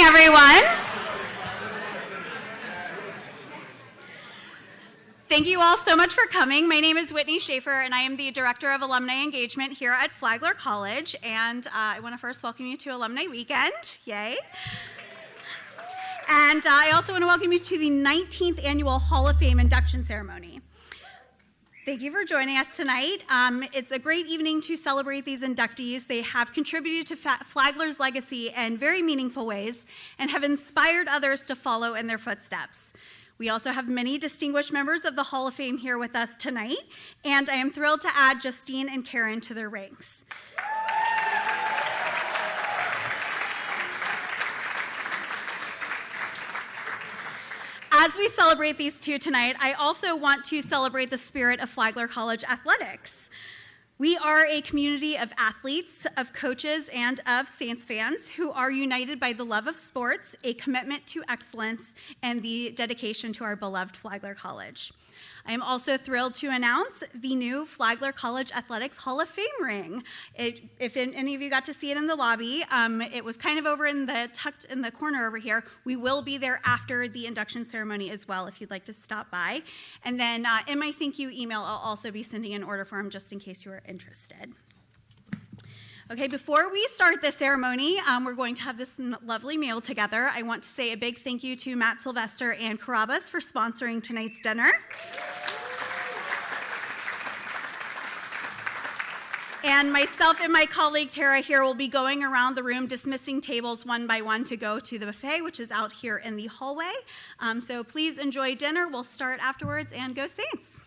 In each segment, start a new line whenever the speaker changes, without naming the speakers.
everyone. Thank you all so much for coming. My name is Whitney Schaefer, and I am the Director of Alumni Engagement here at Flagler College. And I want to first welcome you to Alumni Weekend. Yay. And I also want to welcome you to the 19th Annual Hall of Fame induction ceremony. Thank you for joining us tonight. It's a great evening to celebrate these inductees. They have contributed to Flagler's legacy in very meaningful ways and have inspired others to follow in their footsteps. We also have many distinguished members of the Hall of Fame here with us tonight, and I am thrilled to add Justine and Karen to their ranks. As we celebrate these two tonight, I also want to celebrate the spirit of Flagler College athletics. We are a community of athletes, of coaches, and of Saints fans who are united by the love of sports, a commitment to excellence, and the dedication to our beloved Flagler College. I am also thrilled to announce the new Flagler College Athletics Hall of Fame ring. If any of you got to see it in the lobby, it was kind of tucked in the corner over here. We will be there after the induction ceremony as well if you'd like to stop by. And then in my thank you email, I'll also be sending an order form just in case you are interested. Okay, before we start the ceremony, we're going to have this lovely meal together. I want to say a big thank you to Matt Sylvester and Carrabba's for sponsoring tonight's dinner. And myself and my colleague Tara here will be going around the room dismissing tables one by one to go to the buffet, which is out here in the hallway. So please enjoy dinner. We'll start afterwards, and go Saints.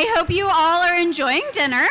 I hope you all are enjoying dinner.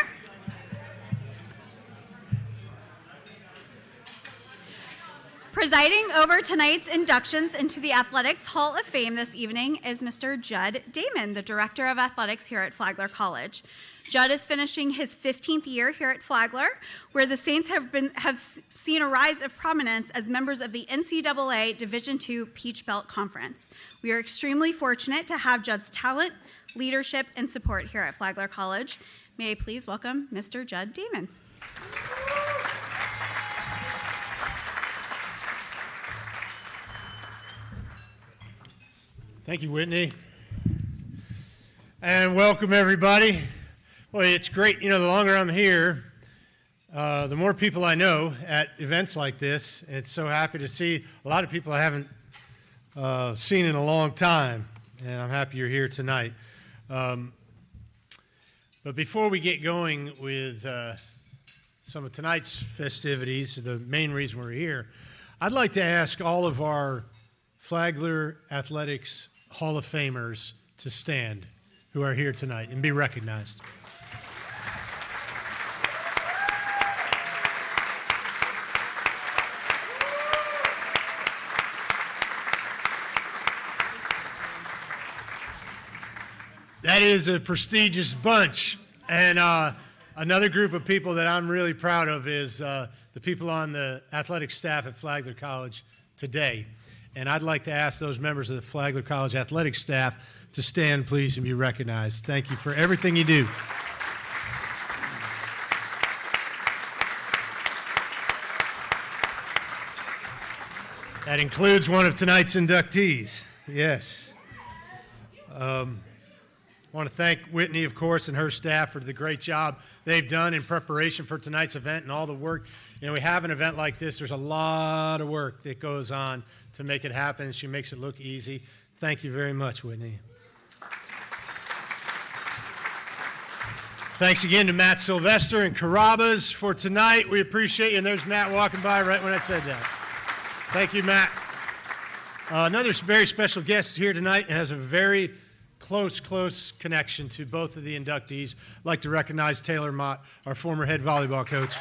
Presiding over tonight's inductions into the Athletics Hall of Fame this evening is Mr. Judd Damon, the Director of Athletics here at Flagler College. Judd is finishing his 15th year here at Flagler, where the Saints have seen a rise of prominence as members of the NCAA Division II Peach Belt Conference. We are extremely fortunate to have Judd's talent, leadership, and support here at Flagler College. May I please welcome Mr. Judd Damon.
Thank you, Whitney. And welcome, everybody. Well, it's great. You know, the longer I'm here, the more people I know at events like this. And it's so happy to see a lot of people I haven't seen in a long time. And I'm happy you're here tonight. But before we get going with some of tonight's festivities, the main reason we're here, I'd like to ask all of our Flagler Athletics Hall of Famers to stand who are here tonight and be recognized. That is a prestigious bunch. And another group of people that I'm really proud of is the people on the athletic staff at Flagler College today. And I'd like to ask those members of the Flagler College athletic staff to stand, please, and be recognized. Thank you for everything you do. That includes one of tonight's inductees. Yes. I want to thank Whitney, of course, and her staff for the great job they've done in preparation for tonight's event and all the work. You know, we have an event like this. There's a lot of work that goes on to make it happen. She makes it look easy. Thank you very much, Whitney. Thanks again to Matt Sylvester and Carrabba's for tonight. We appreciate you. And there's Matt walking by right when I said that. Thank you, Matt. Another very special guest is here tonight and has a very close connection to both of the inductees. I'd like to recognize Taylor Mott, our former head volleyball coach.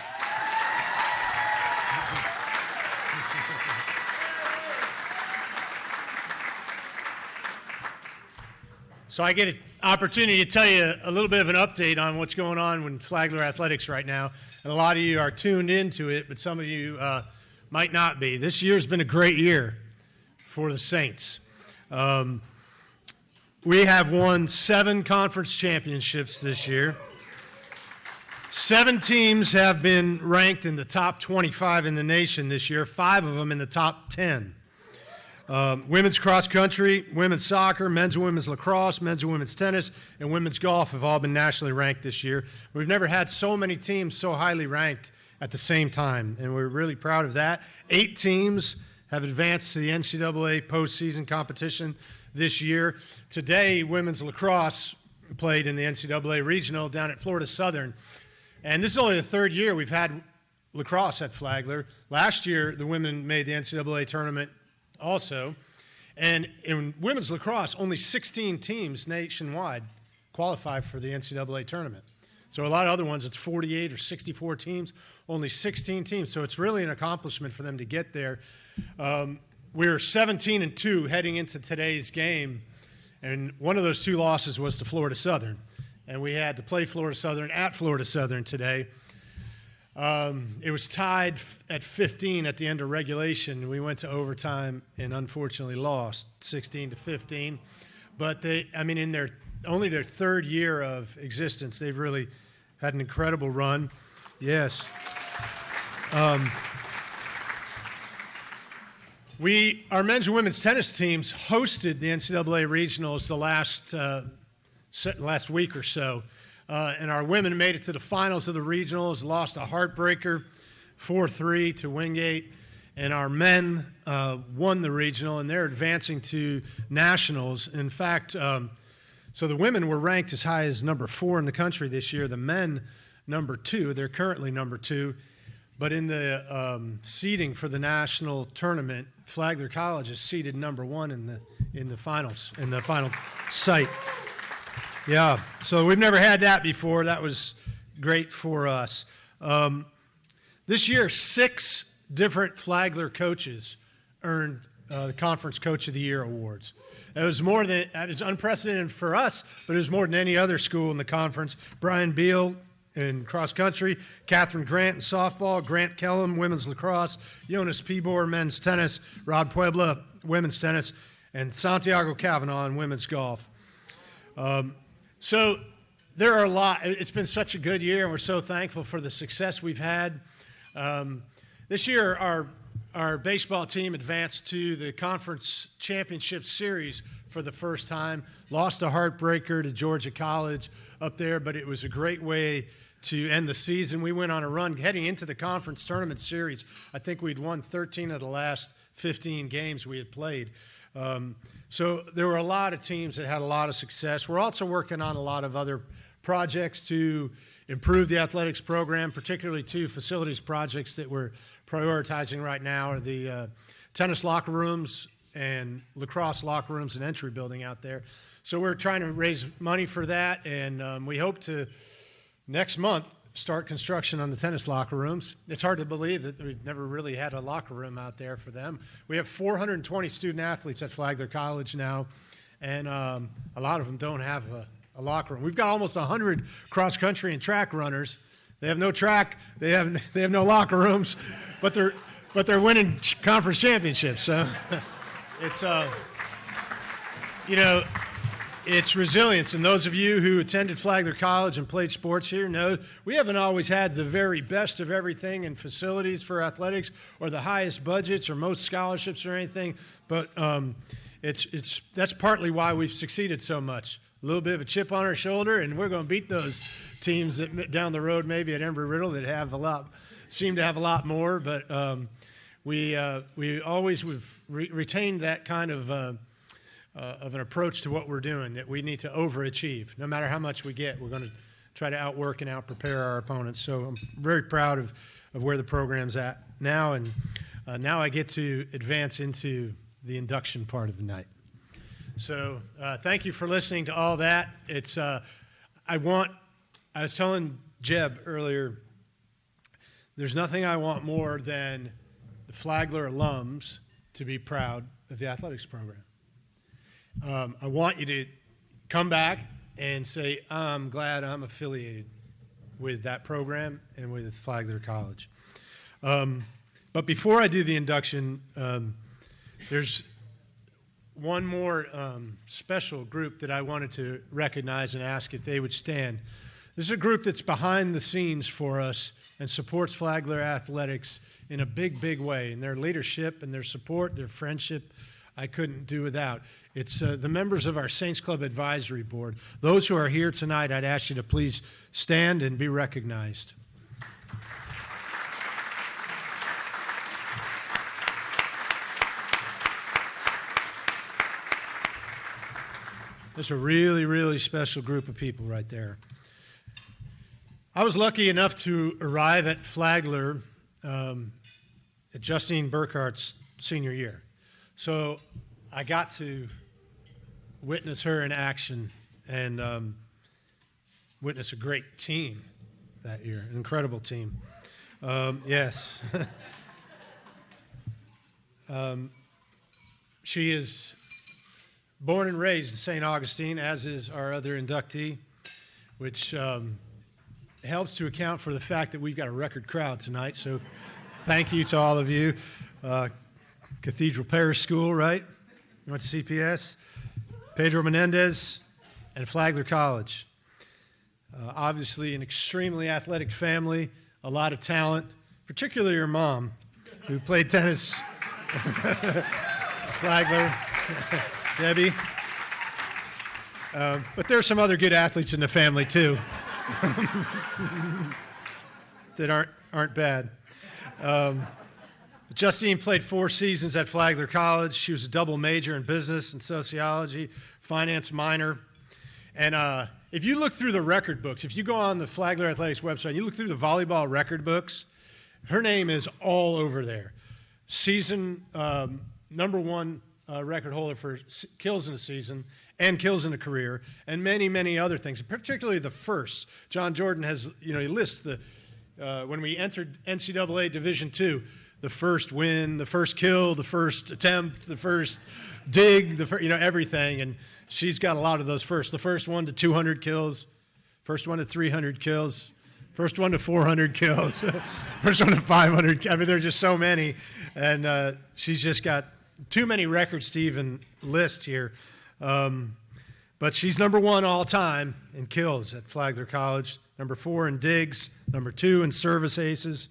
So I get an opportunity to tell you a little bit of an update on what's going on with Flagler Athletics right now. And a lot of you are tuned into it, but some of you might not be. This year's been a great year for the Saints. We have won 7 conference championships this year. 7 teams have been ranked in the top 25 in the nation this year, 5 of them in the top 10. Women's cross country, women's soccer, men's and women's lacrosse, men's and women's tennis, and women's golf have all been nationally ranked this year. We've never had so many teams so highly ranked at the same time, and we're really proud of that. 8 teams have advanced to the NCAA postseason competition this year. Today, women's lacrosse played in the NCAA regional down at Florida Southern. And this is only the 3rd year we've had lacrosse at Flagler. Last year, the women made the NCAA tournament also. And in women's lacrosse, only 16 teams nationwide qualify for the NCAA tournament. So a lot of other ones, it's 48 or 64 teams, only 16 teams. So it's really an accomplishment for them to get there. We're 17-2 heading into today's game, and one of those 2 losses was to Florida Southern. And we had to play Florida Southern at Florida Southern today. It was tied at 15 at the end of regulation. We went to overtime and unfortunately lost 16-15. But in their 3rd year of existence, they've really had an incredible run. Yes. Our men's and women's tennis teams hosted the NCAA regionals the last week or so. And our women made it to the finals of the regionals, lost a heartbreaker, 4-3 to Wingate. And our men won the regional, and they're advancing to nationals. In fact, so the women were ranked as high as number 4 in the country this year. The men, number 2. They're currently number 2. But in the seeding for the national tournament, Flagler College is seeded number 1 in the finals, in the final site. Yeah, so we've never had that before. That was great for us. This year, 6 different Flagler coaches earned the Conference Coach of the Year awards. It was unprecedented for us, but it was more than any other school in the conference. Brian Beal in cross country, Catherine Grant in softball, Grant Kellum, women's lacrosse, Jonas Pebor, men's tennis, Rod Puebla, women's tennis, and Santiago Cavanaugh in women's golf. So there are a lot. It's been such a good year, and we're so thankful for the success we've had. This year, our baseball team advanced to the conference championship series for the first time. Lost a heartbreaker to Georgia College up there, but it was a great way to end the season. We went on a run heading into the conference tournament series. I think we'd won 13 of the last 15 games we had played. So there were a lot of teams that had a lot of success. We're also working on a lot of other projects to improve the athletics program, particularly 2 facilities projects that we're prioritizing right now are the tennis locker rooms and lacrosse locker rooms and entry building out there. So we're trying to raise money for that, and we hope to, next month, start construction on the tennis locker rooms. It's hard to believe that we've never really had a locker room out there for them. We have 420 student athletes at Flagler College now, and a lot of them don't have a locker room. We've got almost 100 cross-country and track runners. They have no track. They have no locker rooms, but they're winning conference championships. So it's it's resilience. And those of you who attended Flagler College and played sports here know we haven't always had the very best of everything in facilities for athletics or the highest budgets or most scholarships or anything. But that's partly why we've succeeded so much. A little bit of a chip on our shoulder, and we're going to beat those teams that down the road maybe at Embry-Riddle that seem to have a lot more. But we always retained that kind of an approach to what we're doing, that we need to overachieve. No matter how much we get, we're going to try to outwork and outprepare our opponents. So I'm very proud of where the program's at now, and now I get to advance into the induction part of the night. So thank you for listening to all that. I was telling Jeb earlier, there's nothing I want more than the Flagler alums to be proud of the athletics program. I want you to come back and say, I'm glad I'm affiliated with that program and with Flagler College. But before I do the induction, there's one more special group that I wanted to recognize and ask if they would stand. This is a group that's behind the scenes for us and supports Flagler athletics in a big, big way. And their leadership and their support, their friendship, I couldn't do without. It's the members of our Saints Club Advisory Board. Those who are here tonight, I'd ask you to please stand and be recognized. That's a really, really special group of people right there. I was lucky enough to arrive at Flagler at Justine Burkhart's senior year. So I got to witness her in action and witness a great team that year, an incredible team. Yes. She is born and raised in St. Augustine, as is our other inductee, which helps to account for the fact that we've got a record crowd tonight. So thank you to all of you. Cathedral Parish School, right? You went to CPS. Pedro Menendez and Flagler College. Obviously an extremely athletic family, a lot of talent, particularly your mom, who played tennis. Flagler. Debbie. But there are some other good athletes in the family, too, that aren't bad. Justine played 4 seasons at Flagler College. She was a double major in business and sociology, finance minor. And if you look through the record books, if you go on the Flagler Athletics website and you look through the volleyball record books, her name is all over there. Season number 1 record holder for kills in a season and kills in a career, and many, many other things, particularly the firsts. John Jordan has, he lists when we entered NCAA Division II, the first win, the first kill, the first attempt, the first dig, everything. And she's got a lot of those firsts. The first one to 200 kills, first one to 300 kills, first one to 400 kills, first one to 500. I mean, there are just so many. And she's just got too many records to even list here. But she's number 1 all time in kills at Flagler College, number 4 in digs, number 2 in service aces.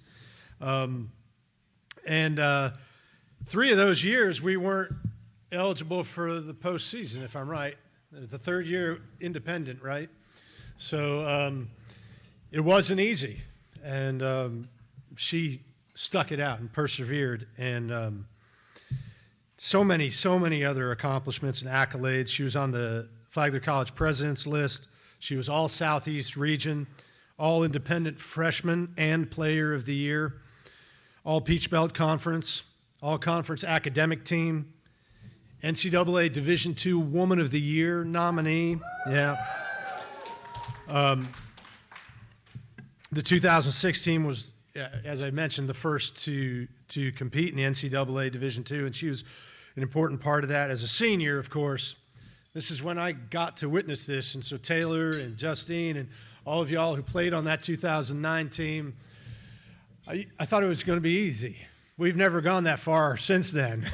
And 3 of those years, we weren't eligible for the postseason, if I'm right. The third year, independent, right? So it wasn't easy. And she stuck it out and persevered. And so many other accomplishments and accolades. She was on the Flagler College President's list. She was all Southeast region, all independent freshman and player of the year, all Peach Belt Conference, all conference academic team, NCAA Division II Woman of the Year nominee. Yeah. The 2016 was, as I mentioned, the first to compete in the NCAA Division II, and she was an important part of that. As a senior, of course, this is when I got to witness this, and so Taylor and Justine and all of y'all who played on that 2009 team, I thought it was going to be easy. We've never gone that far since then,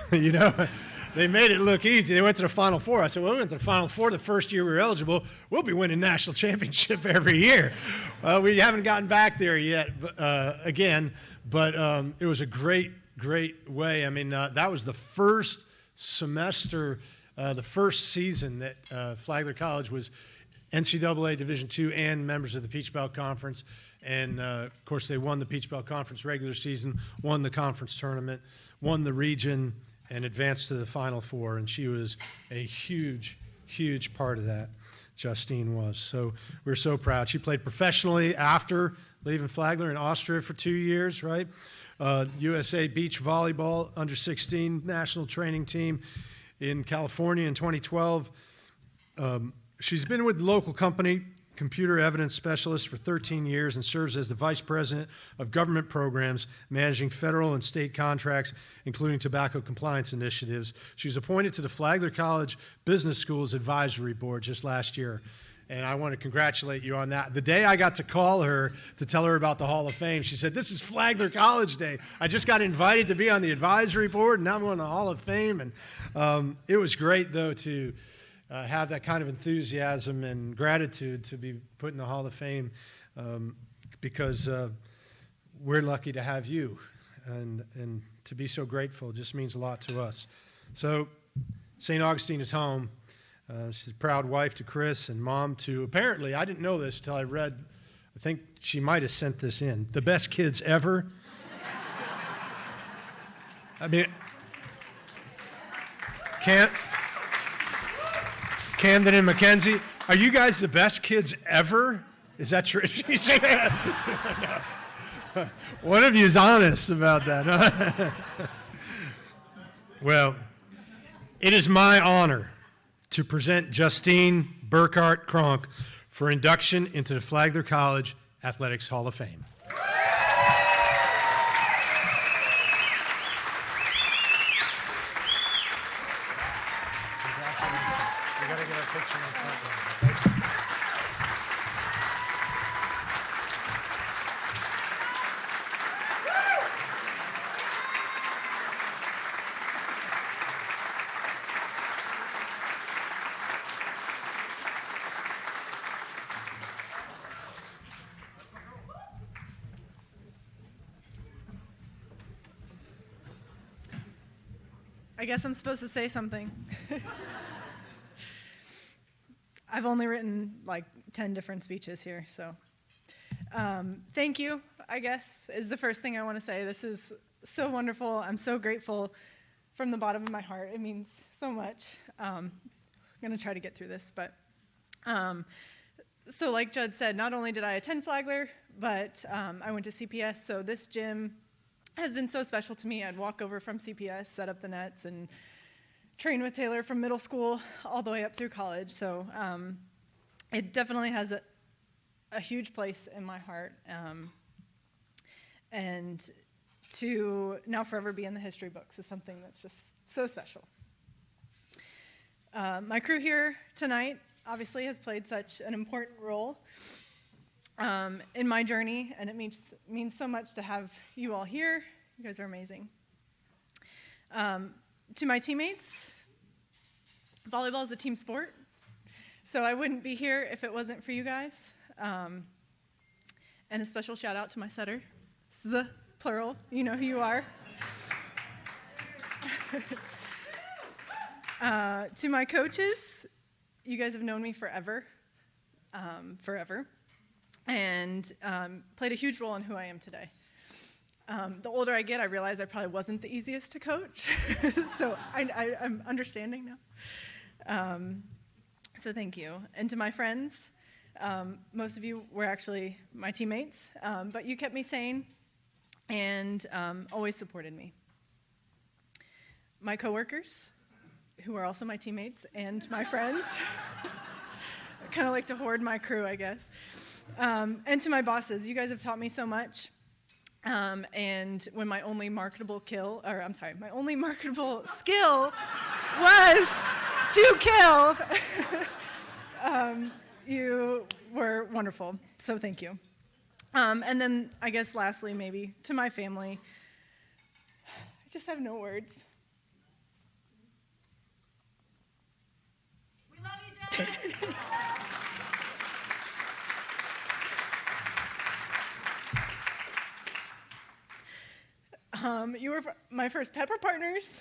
They made it look easy. They went to the Final Four. I said, well, we went to the Final Four the first year we were eligible. We'll be winning national championship every year. We haven't gotten back there yet again, but it was a great way. I mean, that was the first semester, the first season that Flagler College was NCAA Division II and members of the Peach Belt Conference. And, of course, they won the Peach Belt Conference regular season, won the conference tournament, won the region, and advanced to the Final Four. And she was a huge part of that, Justine was. So we're so proud. She played professionally after leaving Flagler in Austria for 2 years, right? USA Beach Volleyball under 16 national training team in California in 2012. She's been with the local company, Computer Evidence Specialist, for 13 years and serves as the Vice President of Government Programs, managing federal and state contracts, including tobacco compliance initiatives. She was appointed to the Flagler College Business Schools Advisory Board just last year, and I want to congratulate you on that. The day I got to call her to tell her about the Hall of Fame, she said, "This is Flagler College Day. I just got invited to be on the advisory board, and now I'm on the Hall of Fame." And it was great, though, to have that kind of enthusiasm and gratitude to be put in the Hall of Fame because we're lucky to have you. And to be so grateful just means a lot to us. So St. Augustine is home. She's a proud wife to Chris and mom to, apparently, I didn't know this until I read, I think she might have sent this in, the best kids ever. I mean, Camden and Mackenzie, are you guys the best kids ever? Is that true? One of you is honest about that. Well, it is my honor to present Justine Burkhart Kronk for induction into the Flagler College Athletics Hall of Fame.
I guess I'm supposed to say something. I've only written like 10 different speeches here, so thank you, I guess, is the first thing I want to say. This is so wonderful. I'm so grateful from the bottom of my heart. It means so much. I'm going to try to get through this, but so like Judd said, not only did I attend Flagler, but I went to CPS, so this gym has been so special to me. I'd walk over from CPS, set up the nets, and trained with Taylor from middle school all the way up through college, so it definitely has a huge place in my heart. And to now forever be in the history books is something that's just so special. My crew here tonight obviously has played such an important role in my journey, and it means so much to have you all here. You guys are amazing. To my teammates, volleyball is a team sport, so I wouldn't be here if it wasn't for you guys. And a special shout out to my setter, plural, you know who you are. To my coaches, you guys have known me forever, and played a huge role in who I am today. The older I get, I realize I probably wasn't the easiest to coach, so I'm understanding now. So thank you. And to my friends, most of you were actually my teammates, but you kept me sane and always supported me. My coworkers, who are also my teammates and my friends. I kind of like to hoard my crew, I guess. And to my bosses, you guys have taught me so much. And when my only marketable skill was to kill, you were wonderful. So thank you. And then I guess lastly, maybe to my family, I just have no words.
We love you, Jen.
You were my first pepper partners,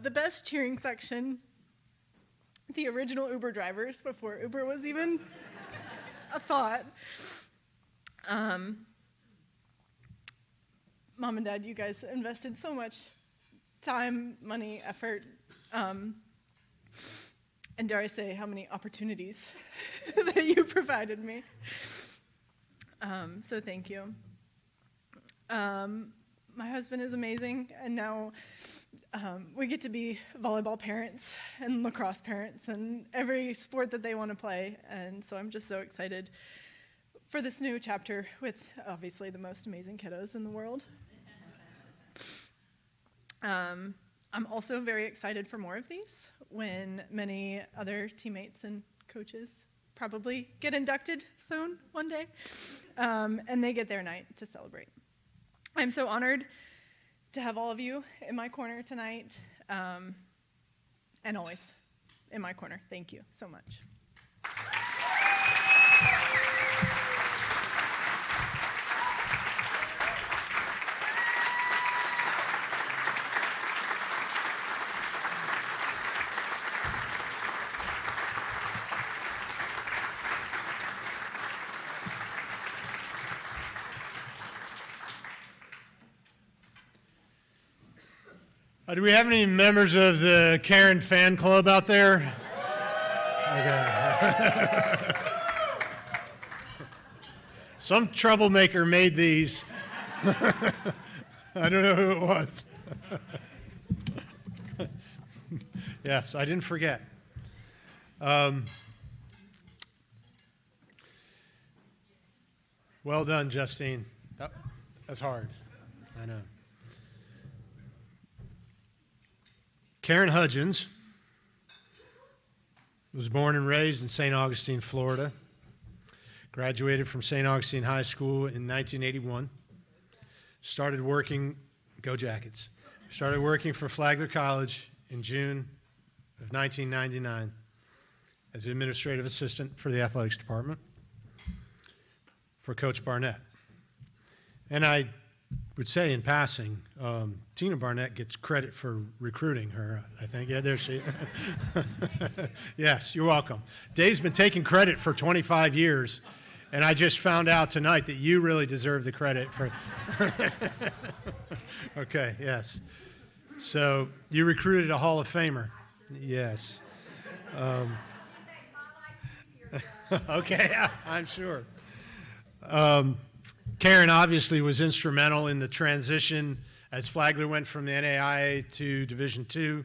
the best cheering section, the original Uber drivers before Uber was even a thought. Mom and Dad, you guys invested so much time, money, effort, and dare I say, how many opportunities that you provided me. So thank you. My husband is amazing, and now we get to be volleyball parents and lacrosse parents and every sport that they want to play, and so I'm just so excited for this new chapter with obviously the most amazing kiddos in the world. I'm also very excited for more of these when many other teammates and coaches probably get inducted soon, one day, and they get their night to celebrate. I'm so honored to have all of you in my corner tonight, and always in my corner. Thank you so much.
Do we have any members of the Karen fan club out there? Okay. Some troublemaker made these. I don't know who it was. Yes, I didn't forget. Well done, Justine. That's hard. I know. Karen Hudgens was born and raised in St. Augustine, Florida. Graduated from St. Augustine High School in 1981. Started working, go Jackets, started working for Flagler College in June of 1999 as an administrative assistant for the athletics department for Coach Barnett. And I would say in passing, Tina Barnett gets credit for recruiting her, I think. Yeah, there she is. Yes, you're welcome. Dave's been taking credit for 25 years, and I just found out tonight that you really deserve the credit for... Okay, yes. So you recruited a Hall of Famer. Yes. Okay, I'm sure. Karen obviously was instrumental in the transition as Flagler went from the NAIA to Division II.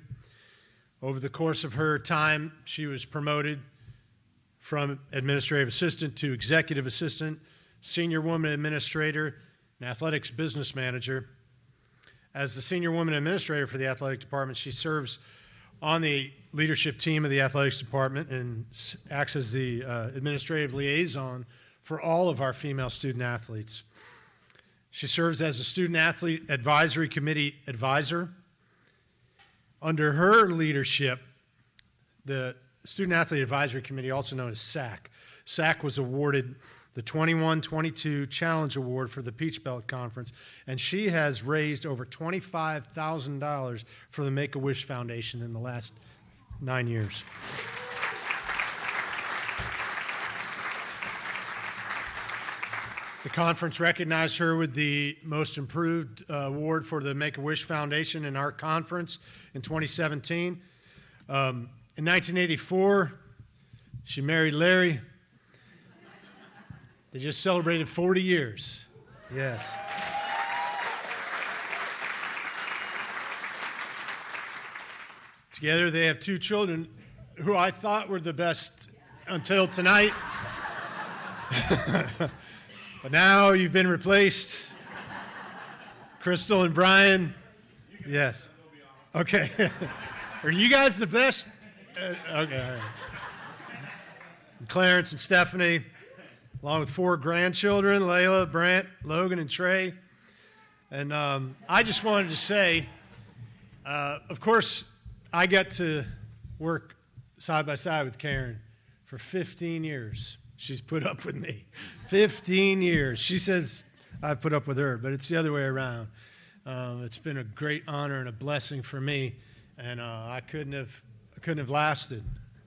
Over the course of her time, she was promoted from administrative assistant to executive assistant, senior woman administrator, and athletics business manager. As the senior woman administrator for the athletic department, she serves on the leadership team of the athletics department and acts as the administrative liaison for all of our female student athletes. She serves as a student athlete advisory committee advisor. Under her leadership, the Student Athlete Advisory Committee, also known as SAC was awarded the 21-22 Challenge Award for the Peach Belt Conference, and she has raised over $25,000 for the Make-A-Wish Foundation in the last 9 years. The conference recognized her with the Most Improved Award for the Make-A-Wish Foundation in our conference in 2017. In 1984, she married Larry. They just celebrated 40 years. Yes. Together, they have 2 children who I thought were the best until tonight. But now you've been replaced. Crystal and Brian. Yes. Okay. Are you guys the best? Okay. All right. And Clarence and Stephanie, along with 4 grandchildren, Layla, Brant, Logan, and Trey. And I just wanted to say, of course, I got to work side by side with Karen for 15 years. She's put up with me. 15 years. She says I've put up with her, but it's the other way around. It's been a great honor and a blessing for me, and I couldn't have lasted.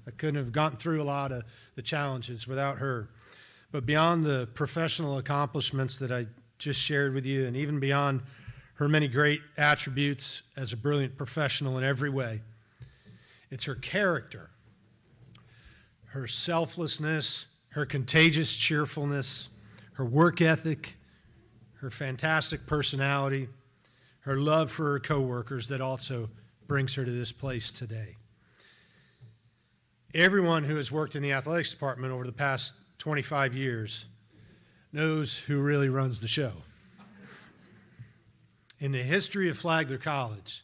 I couldn't have gotten through a lot of the challenges without her. But beyond the professional accomplishments that I just shared with you, and even beyond her many great attributes as a brilliant professional in every way, it's her character, her selflessness, her contagious cheerfulness, her work ethic, her fantastic personality, her love for her coworkers that also brings her to this place today. Everyone who has worked in the athletics department over the past 25 years knows who really runs the show. In the history of Flagler College,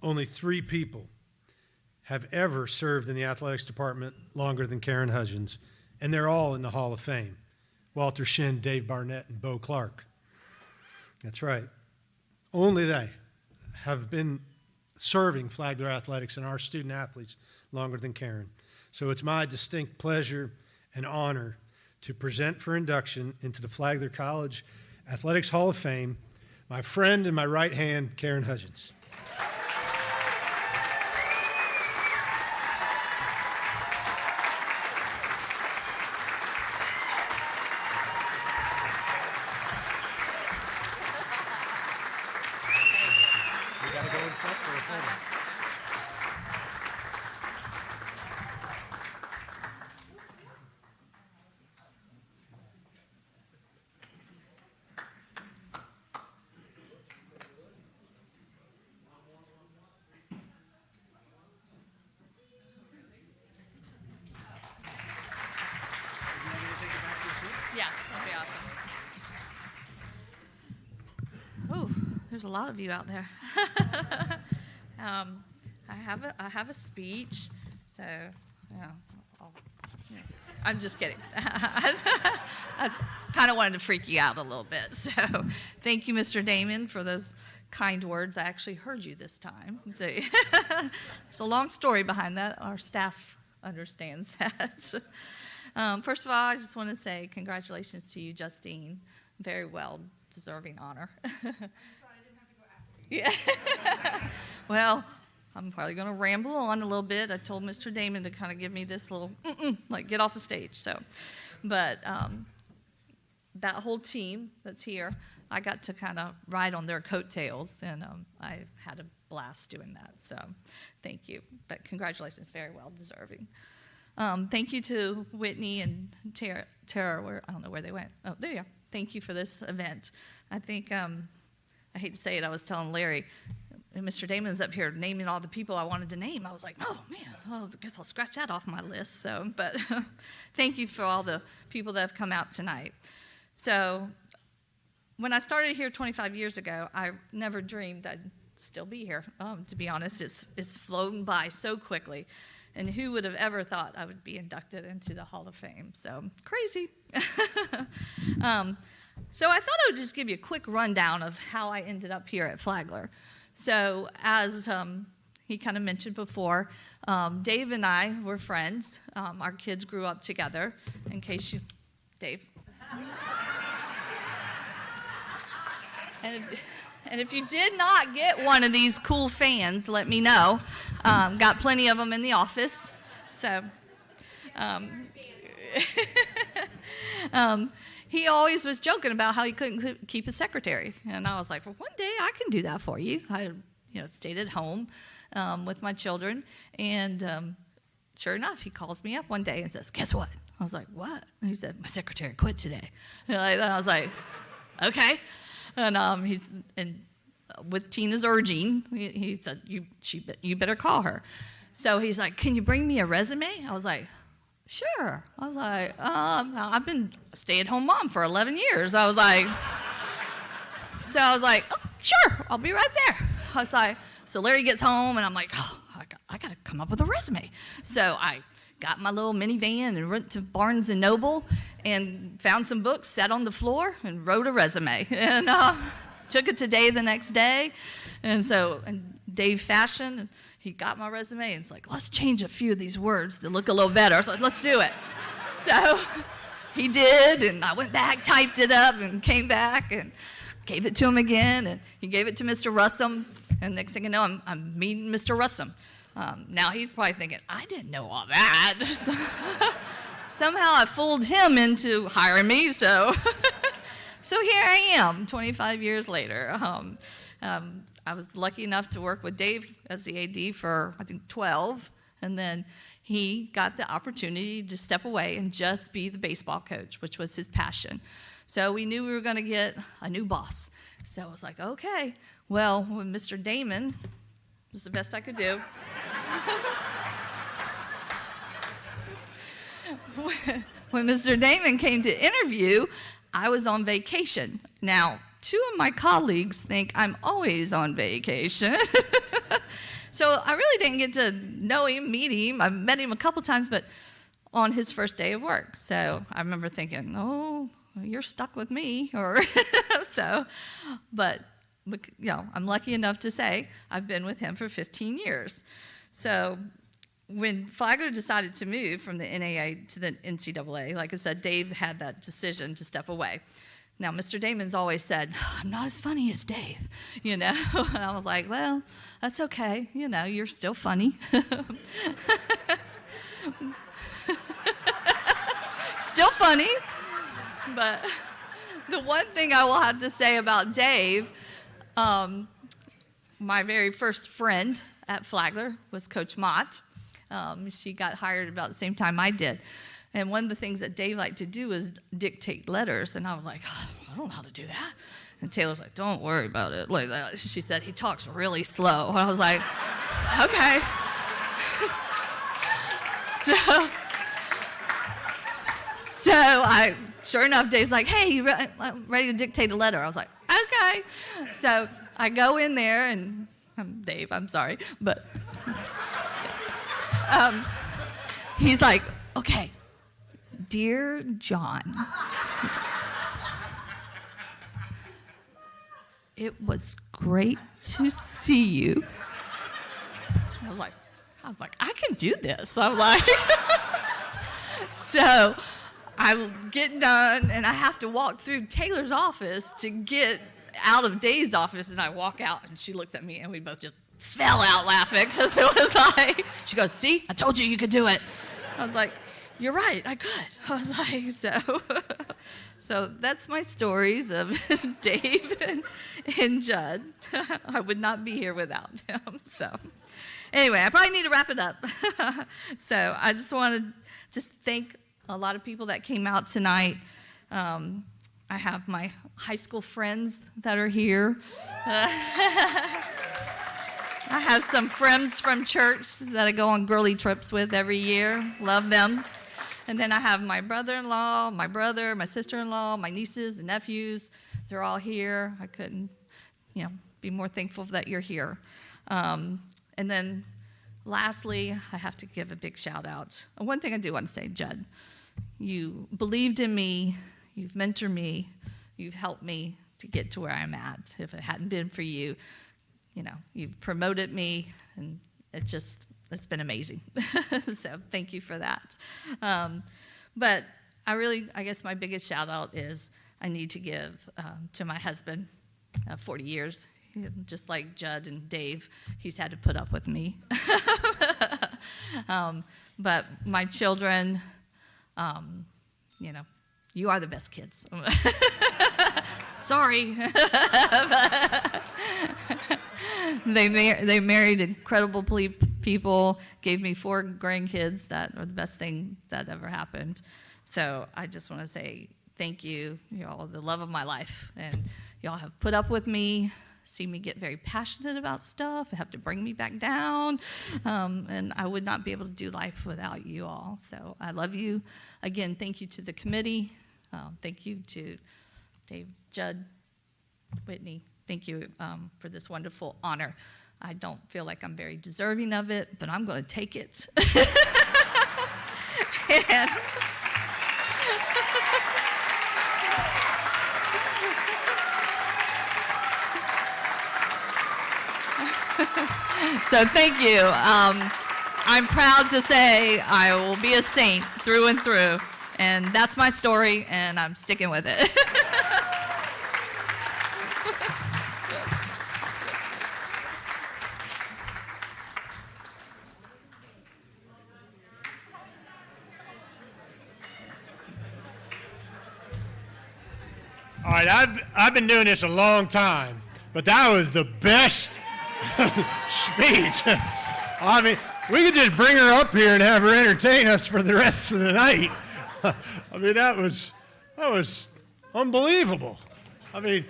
only 3 people have ever served in the athletics department longer than Karen Hudgens, and they're all in the Hall of Fame. Walter Shin, Dave Barnett, and Bo Clark. That's right. Only they have been serving Flagler Athletics and our student athletes longer than Karen. So it's my distinct pleasure and honor to present for induction into the Flagler College Athletics Hall of Fame my friend and my right hand, Karen Hudgens.
Yeah, that'd be awesome. Oh, there's a lot of you out there. I have a speech, so yeah, I'm just kidding. I kind of wanted to freak you out a little bit. So thank you, Mr. Damon, for those kind words. I actually heard you this time. So it's a long story behind that. Our staff understands that. First of all, I just want to say congratulations to you, Justine. Very well deserving honor. Yeah. Well, I'm probably going to ramble on a little bit. I told Mr. Damon to kind of give me this little, like, get off the stage. So, but that whole team that's here, I got to kind of ride on their coattails, and I had a blast doing that. So, thank you. But congratulations, very well deserving. Thank you to Whitney and Tara, where I don't know where they went. Oh, there you are. Thank you for this event. I think I hate to say it, I was telling Larry, and Mr. Damon's up here naming all the people I wanted to name. I was like, oh, man, well, I guess I'll scratch that off my list. So, but thank you for all the people that have come out tonight. So when I started here 25 years ago, I never dreamed I'd still be here. To be honest, it's flown by so quickly. And who would have ever thought I would be inducted into the Hall of Fame? So crazy. So I thought I would just give you a quick rundown of how I ended up here at Flagler. So as he kind of mentioned before, Dave and I were friends. Our kids grew up together. In case you, Dave. And if you did not get one of these cool fans, let me know. Got plenty of them in the office. So he always was joking about how he couldn't keep a secretary. And I was like, well, one day I can do that for you. I stayed at home with my children. And sure enough, he calls me up one day and says, guess what? I was like, what? And he said, my secretary quit today. And I was like, okay. And with Tina's urging, he said, you better call her. So he's like, can you bring me a resume? I was like, sure. I was like, I've been a stay-at-home mom for 11 years. I was like, oh, sure, I'll be right there. I was like, so Larry gets home, and I'm like, oh, I got to come up with a resume. So I got my little minivan and went to Barnes & Noble and found some books, sat on the floor, and wrote a resume. And took it to Dave the next day. And Dave fashioned, and he got my resume, and it's like, let's change a few of these words to look a little better. So let's do it. So he did, and I went back, typed it up, and came back and gave it to him again, and he gave it to Mr. Russum. And next thing you know, I'm meeting Mr. Russum. Now he's probably thinking, I didn't know all that. Somehow I fooled him into hiring me, so here I am, 25 years later. I was lucky enough to work with Dave as the AD for, I think, 12, and then he got the opportunity to step away and just be the baseball coach, which was his passion. So we knew we were going to get a new boss. So I was like, okay, well, when Mr. Damon, was the best I could do. When Mr. Damon came to interview, I was on vacation. Now, 2 of my colleagues think I'm always on vacation. So I really didn't get to know him, meet him. I met him a couple times, but on his first day of work. So I remember thinking, oh, you're stuck with me. But I'm lucky enough to say I've been with him for 15 years. So when Flagler decided to move from the NAA to the NCAA, like I said, Dave had that decision to step away. Now, Mr. Damon's always said, I'm not as funny as Dave, And I was like, well, that's okay. You're still funny. Still funny. But the one thing I will have to say about Dave, my very first friend at Flagler was Coach Mott. She got hired about the same time I did. And one of the things that Dave liked to do is dictate letters. And I was like, oh, I don't know how to do that. And Taylor's like, don't worry about it. Like that. She said, he talks really slow. And I was like, okay. So sure enough, Dave's like, hey, I'm ready to dictate a letter. I was like, okay. So I go in there, and Dave, I'm sorry, but he's like, okay, dear John, it was great to see you. I was like, I can do this. I'm like, so I get done, and I have to walk through Taylor's office to get out of Dave's office, and I walk out, and she looks at me, and we both just fell out laughing, because it was like, she goes, see, I told you could do it. I was like, you're right, I could. I was like, so that's my stories of Dave and Judd. I would not be here without them. So anyway, I probably need to wrap it up. So I just want to thank a lot of people that came out tonight. I have my high school friends that are here. I have some friends from church that I go on girly trips with every year. Love them. And then I have my brother-in-law, my brother, my sister-in-law, my nieces and nephews. They're all here. I couldn't, be more thankful that you're here. And then lastly, I have to give a big shout out. One thing I do want to say, Judd, you believed in me, you've mentored me, you've helped me to get to where I'm at. If it hadn't been for you, you've promoted me, and it's been amazing. So thank you for that. But I guess my biggest shout out is I need to give to my husband, 40 years. Just like Judd and Dave, he's had to put up with me. But my children, you are the best kids. Sorry. They married incredible people, gave me 4 grandkids that are the best thing that ever happened. So I just want to say thank you. Y'all are the love of my life, and y'all have put up with me, see me get very passionate about stuff, have to bring me back down, and I would not be able to do life without you all. So I love you. Again, thank you to the committee. Thank you to Dave, Judd, Whitney. Thank you for this wonderful honor. I don't feel like I'm very deserving of it, but I'm going to take it. And so thank you. I'm proud to say I will be a saint through and through, and that's my story, and I'm sticking with it.
All right, I've been doing this a long time, but that was the best speech. I mean, we could just bring her up here and have her entertain us for the rest of the night. I mean, that was unbelievable. I mean,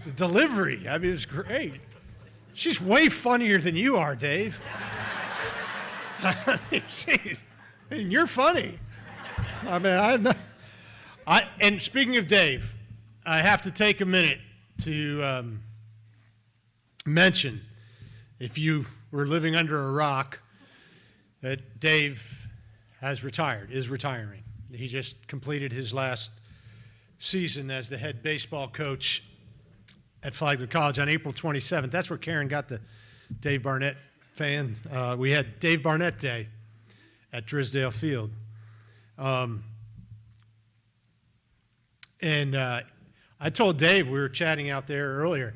the delivery, it was great. She's way funnier than you are, Dave. I mean, you're funny. I mean, and speaking of Dave, I have to take a minute to mention, if you were living under a rock, that Dave is retiring. He just completed his last season as the head baseball coach at Flagler College on April 27th. That's where Karen got the Dave Barnett fan. We had Dave Barnett Day at Drysdale Field. I told Dave, we were chatting out there earlier,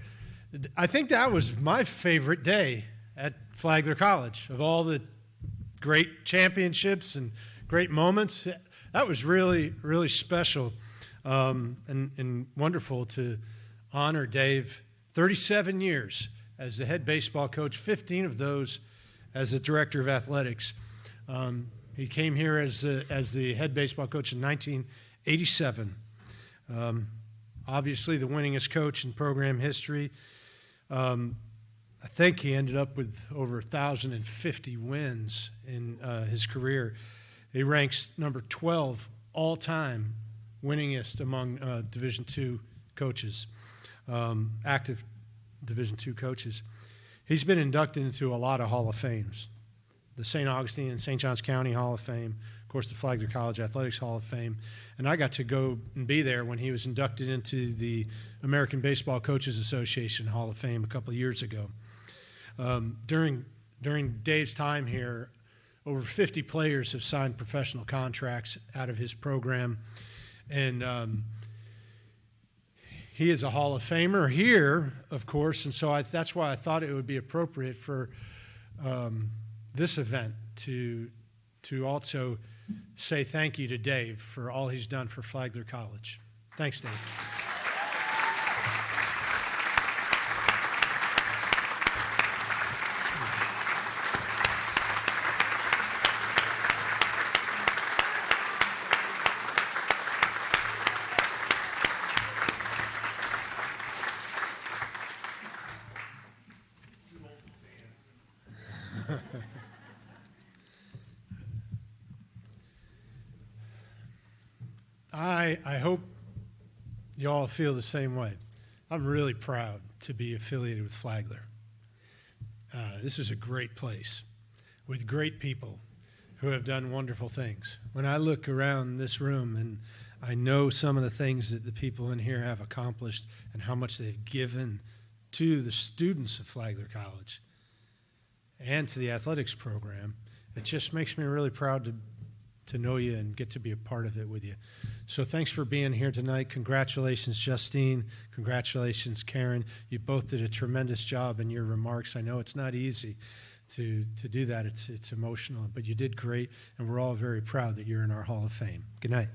I think that was my favorite day at Flagler College. Of all the great championships and great moments, that was really, really special and wonderful to honor Dave. 37 years as the head baseball coach, 15 of those as the director of athletics. He came here as the head baseball coach in 1987. Obviously the winningest coach in program history. I think he ended up with over 1,050 wins in his career. He ranks number 12 all-time winningest among Division II coaches, active Division II coaches. He's been inducted into a lot of Hall of Fames. The St. Augustine and St. Johns County Hall of Fame, of course the Flagler College Athletics Hall of Fame, and I got to go and be there when he was inducted into the American Baseball Coaches Association Hall of Fame a couple of years ago. During Dave's time here, over 50 players have signed professional contracts out of his program, and he is a Hall of Famer here, of course, and so that's why I thought it would be appropriate for this event to also say thank you to Dave for all he's done for Flagler College. Thanks, Dave. I hope you all feel the same way. I'm really proud to be affiliated with Flagler. This is a great place with great people who have done wonderful things. When I look around this room and I know some of the things that the people in here have accomplished and how much they've given to the students of Flagler College and to the athletics program, it just makes me really proud to know you and get to be a part of it with you. So thanks for being here tonight. Congratulations, Justine. Congratulations, Karen. You both did a tremendous job in your remarks. I know it's not easy to do that. It's emotional, but you did great, and we're all very proud that you're in our Hall of Fame. Good night.